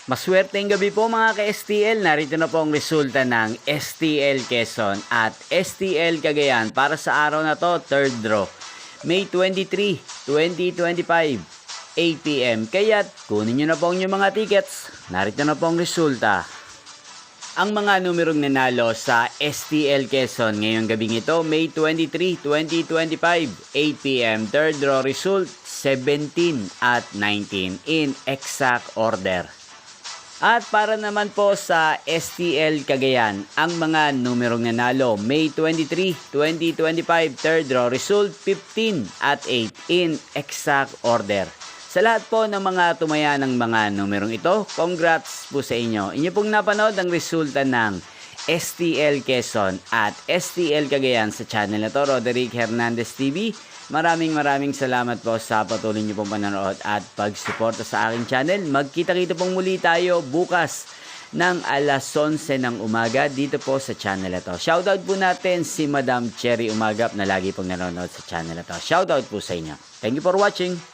Maswerteng gabi po mga ka-STL. Narito na po ang resulta ng STL Quezon at STL Cagayan para sa araw na to, third draw. May 23, 2025, 8 p.m. Kaya't kunin nyo na po ang inyong mga tickets. Narito na po ang resulta. Ang mga numerong nanalo sa STL Quezon ngayong gabing ito, May 23, 2025, 8 p.m. Third draw result, 17 at 19 in exact order. At para naman po sa STL Cagayan, ang mga numerong nanalo, May 23, 2025, third draw result, 15 at 8 in exact order. Sa lahat po ng mga tumaya ng mga numerong ito, congrats po sa inyo. Inyo pong napanood ang resulta ng STL Quezon at STL Cagayan sa channel na to, Roderick Hernandez TV. Maraming salamat po sa patuloy niyo pong panonood at pagsuporta sa aking channel. Magkita-kita pong muli tayo bukas ng alas 11 ng umaga dito po sa channel na to. Shoutout po natin si Madam Cherry Umagap na lagi pong nanonood sa channel na to. Shoutout po sa inyo. Thank you for watching.